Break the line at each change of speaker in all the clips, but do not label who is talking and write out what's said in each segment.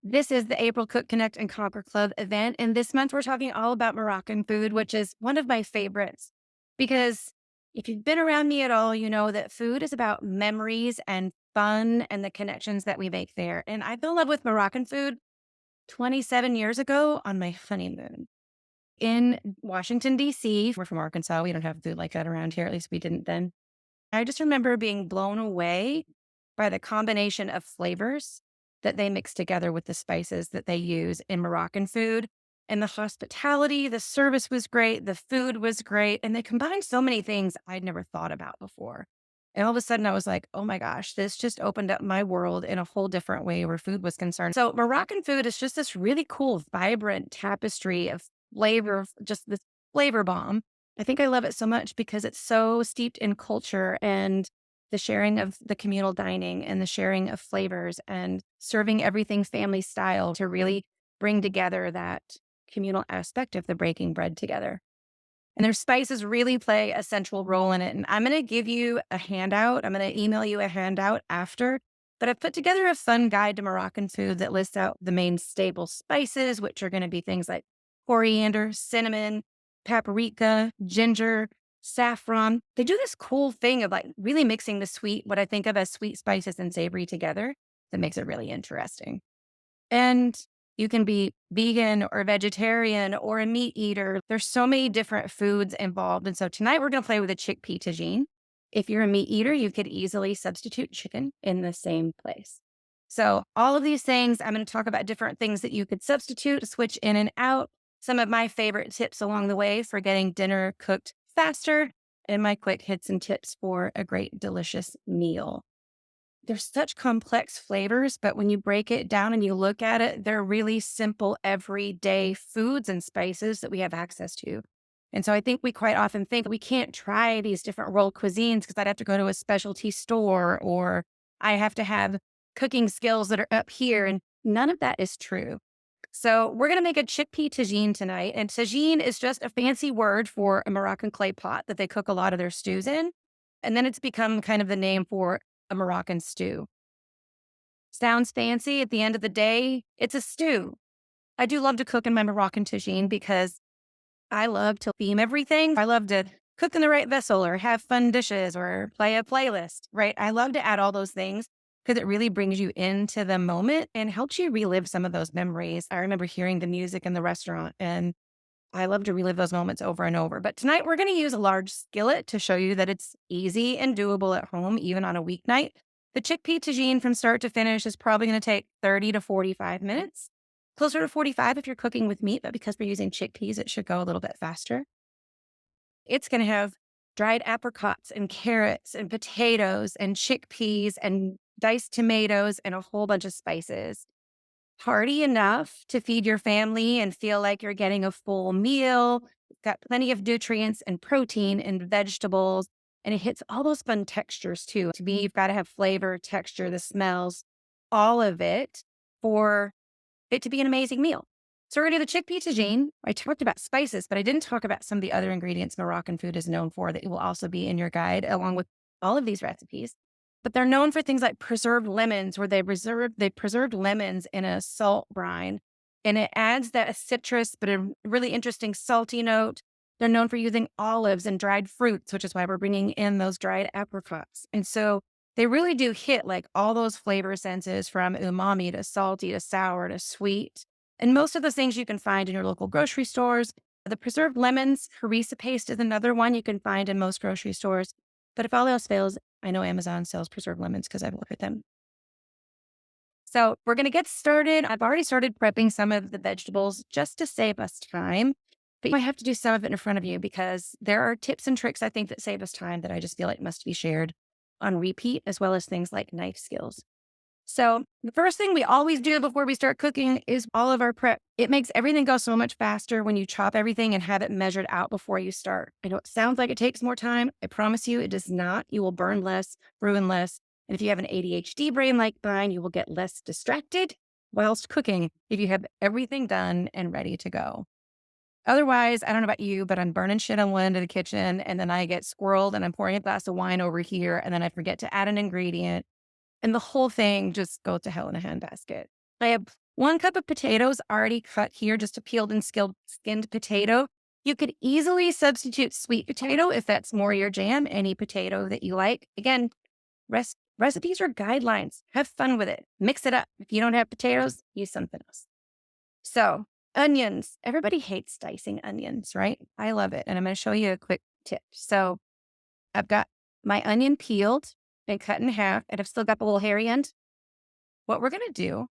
This is the April Cook Connect and Conquer Club event. And this month we're talking all about Moroccan food, which is one of my favorites. Because if you've been around me at all, you know that food is about memories and fun and the connections that we make there. And I fell in love with Moroccan food 27 years ago on my honeymoon in Washington, D.C. We're from Arkansas. We don't have food like that around here. At least we didn't then. I just remember being blown away by the combination of flavors that they mix together with the spices that they use in Moroccan food. And the hospitality, the service was great, the food was great, and they combined so many things I'd never thought about before. And all of a sudden, I was like, oh my gosh, this just opened up my world in a whole different way where food was concerned. So, Moroccan food is just this really cool, vibrant tapestry of flavor, just this flavor bomb. I think I love it so much because it's so steeped in culture and the sharing of the communal dining and the sharing of flavors and serving everything family style to really bring together that communal aspect of the breaking bread together. And their spices really play a central role in it. And I'm going to give you a handout. I'm going to email you a handout after. But I've put together a fun guide to Moroccan food that lists out the main staple spices, which are going to be things like coriander, cinnamon, paprika, ginger, saffron. They do this cool thing of like really mixing the sweet, what I think of as sweet spices and savory together that makes it really interesting. And you can be vegan or vegetarian or a meat eater. There's so many different foods involved. And so tonight we're going to play with a chickpea tagine. If you're a meat eater, you could easily substitute chicken in the same place. So all of these things, I'm going to talk about different things that you could substitute, switch in and out. Some of my favorite tips along the way for getting dinner cooked faster and my quick hits and tips for a great, delicious meal. There's such complex flavors, but when you break it down and you look at it, they're really simple, everyday foods and spices that we have access to. And so I think we quite often think we can't try these different world cuisines because I'd have to go to a specialty store or I have to have cooking skills that are up here. And none of that is true. So we're going to make a chickpea tagine tonight. And tagine is just a fancy word for a Moroccan clay pot that they cook a lot of their stews in. And then it's become kind of the name for a Moroccan stew. Sounds fancy. At the end of the day, it's a stew. I do love to cook in my Moroccan tagine because I love to theme everything. I love to cook in the right vessel or have fun dishes or play a playlist, right? I love to add all those things because it really brings you into the moment and helps you relive some of those memories. I remember hearing the music in the restaurant and I love to relive those moments over and over. But tonight we're going to use a large skillet to show you that it's easy and doable at home, even on a weeknight. The chickpea tagine from start to finish is probably going to take 30 to 45 minutes. Closer to 45 if you're cooking with meat, but because we're using chickpeas, it should go a little bit faster. It's going to have dried apricots and carrots and potatoes and chickpeas and diced tomatoes and a whole bunch of spices. Hearty enough to feed your family and feel like you're getting a full meal. It's got plenty of nutrients and protein and vegetables, and it hits all those fun textures too. To me, you've got to have flavor, texture, the smells, all of it for it to be an amazing meal. So we're going to do the chickpea tagine. I talked about spices, but I didn't talk about some of the other ingredients Moroccan food is known for that will also be in your guide along with all of these recipes. But they're known for things like preserved lemons, where they preserved lemons in a salt brine, and it adds that citrus, but a really interesting salty note. They're known for using olives and dried fruits, which is why we're bringing in those dried apricots. And so they really do hit like all those flavor senses from umami to salty to sour to sweet. And most of those things you can find in your local grocery stores. The preserved lemons, harissa paste is another one you can find in most grocery stores. But if all else fails, I know Amazon sells preserved lemons because I've looked at them. So we're going to get started. I've already started prepping some of the vegetables just to save us time. But I have to do some of it in front of you because there are tips and tricks I think that save us time that I just feel like must be shared on repeat, as well as things like knife skills. So the first thing we always do before we start cooking is all of our prep. It makes everything go so much faster when you chop everything and have it measured out before you start. I know it sounds like it takes more time. I promise you it does not. You will burn less, ruin less. And if you have an ADHD brain like mine, you will get less distracted whilst cooking if you have everything done and ready to go. Otherwise, I don't know about you, but I'm burning shit on one end of the kitchen and then I get squirreled and I'm pouring a glass of wine over here and then I forget to add an ingredient and the whole thing just goes to hell in a handbasket. I have 1 cup of potatoes already cut here, just a peeled and skinned potato. You could easily substitute sweet potato if that's more your jam, any potato that you like. Again, recipes are guidelines. Have fun with it. Mix it up. If you don't have potatoes, use something else. So, onions. Everybody hates dicing onions, right? I love it. And I'm going to show you a quick tip. So, I've got my onion peeled and cut in half, and I've still got the little hairy end. What we're going to do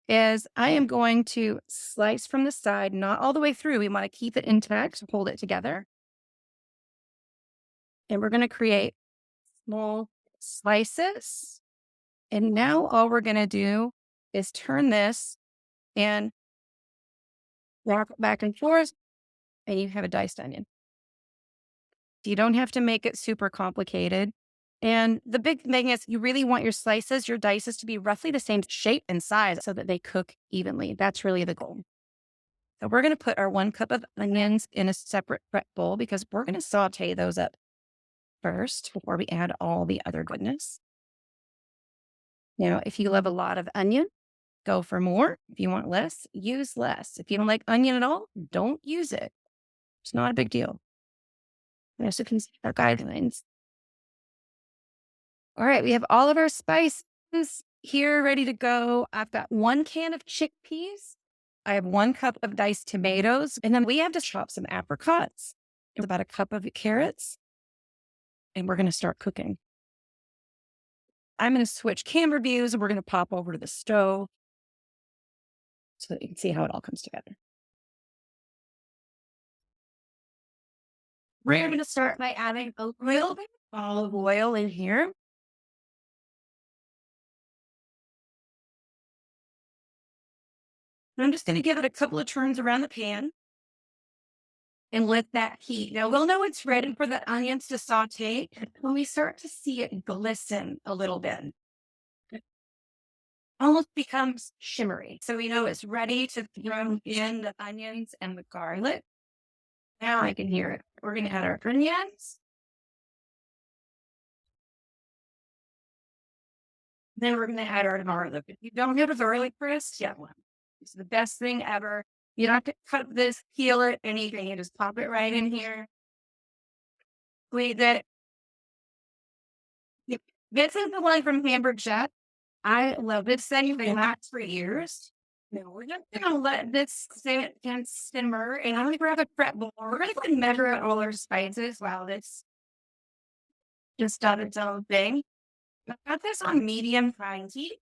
is I am going to slice from the side, not all the way through. We want to keep it intact, hold it together. And we're going to create small slices. And now all we're going to do is turn this and rock it back and forth, and you have a diced onion. You don't have to make it super complicated. And the big thing is you really want your slices, your dices to be roughly the same shape and size so that they cook evenly. That's really the goal. So we're going to put our 1 cup of onions in a separate prep bowl because we're going to saute those up first before we add all the other goodness. Now, if you love a lot of onion, go for more. If you want less, use less. If you don't like onion at all, don't use it. It's not a big deal. So you can see our guidelines. All right, we have all of our spices here ready to go. I've got 1 can of chickpeas. I have 1 cup of diced tomatoes. And then we have to chop some apricots. It's about a cup of carrots. And we're going to start cooking. I'm going to switch camera views and we're going to pop over to the stove so that you can see how it all comes together. We're going to start by adding a little bit of olive oil in here. I'm just going to give it a couple of turns around the pan and let that heat. Now we'll know it's ready for the onions to saute when we start to see it glisten a little bit. It almost becomes shimmery. So we know it's ready to throw in the onions and the garlic. Now I can hear it. We're going to add our onions. Then we're going to add our garlic. If you don't have a garlic press, get one. It's the best thing ever. You don't have to cut this, peel it, anything. You just pop it right in here. Squeeze it. This is the one from Hamburg Chef. I love this thing. They last for years. Now we're just going to let this sit and simmer. And I'm going to grab a prep bowl. We're going to measure out all our spices while this just does its own thing. I've got this on medium high heat.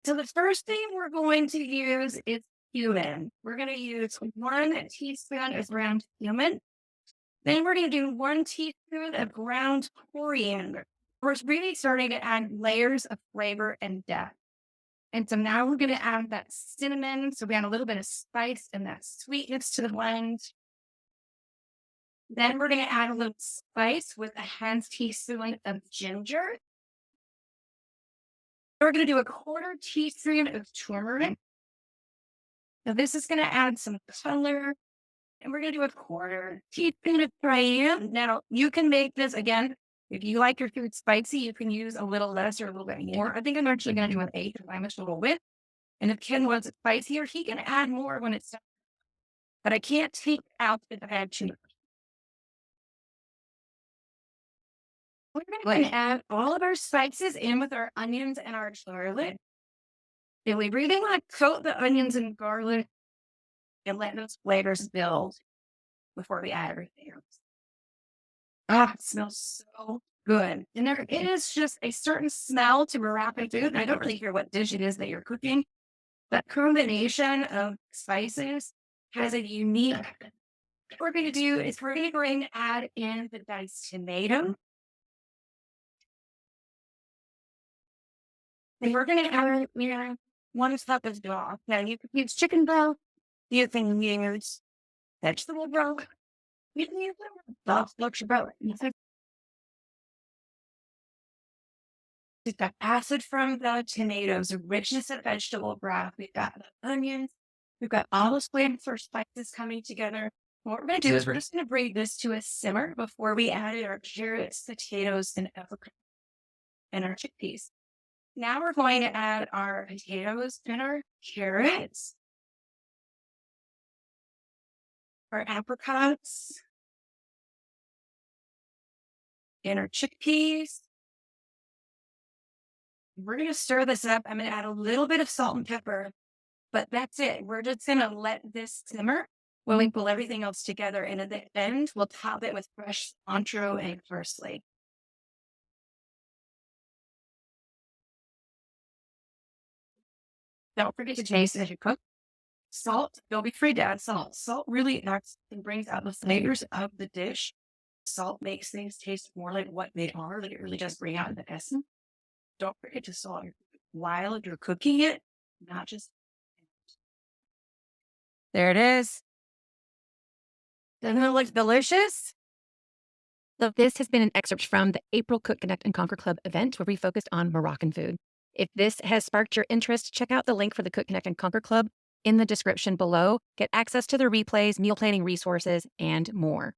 So the first thing we're going to use is cumin. We're going to use 1 teaspoon of ground cumin. Then we're going to do 1 teaspoon of ground coriander. We're really starting to add layers of flavor and depth. And so now we're going to add that cinnamon. So we add a little bit of spice and that sweetness to the blend. Then we're going to add a little spice with a half teaspoon of ginger. We're going to do a 1/4 teaspoon of turmeric. Now this is going to add some color. And we're going to do a 1/4 teaspoon of cayenne. Now you can make this again. If you like your food spicy, you can use a little less or a little bit more. I think I'm actually going to do an 1/8 if I'm a little bit. And if Ken wants it spicier, he can add more when it's done. But I can't take out if I add too much. We're going to add all of our spices in with our onions and our garlic. And we really want to coat the onions and garlic and let those flavors build before we add everything else. Ah, it smells so good. And there is just a certain smell to Moroccan food. I don't really care what dish it is that you're cooking. That combination of spices has a unique. What we're going to do is we're going to add in the diced tomato. And we're going to add 1 cup of broth. Now you can use chicken broth. You can use vegetable broth. You can use broth. We've got acid from the tomatoes, a richness of vegetable broth. We've got the onions. We've got all those flavor spices coming together. What we're going to do is we're just going to bring this to a simmer before we add our carrots, potatoes, and avocado and our chickpeas. Now we're going to add our potatoes and our carrots, our apricots, and our chickpeas. We're going to stir this up. I'm going to add a little bit of salt and pepper, but that's it. We're just going to let this simmer when we pull everything else together. And at the end, we'll top it with fresh cilantro and parsley. Don't forget to taste as you cook. Salt, don't be afraid to add salt. Salt really acts and brings out the flavors of the dish. Salt makes things taste more like what they are. Like it really does bring out the essence. Don't forget to salt while you're cooking it, not just. There it is. Doesn't it look delicious? So this has been an excerpt from the April Cook, Connect, and Conquer Club event where we focused on Moroccan food. If this has sparked your interest, check out the link for the Cook, Connect, and Conquer Club in the description below. Get access to the replays, meal planning resources, and more.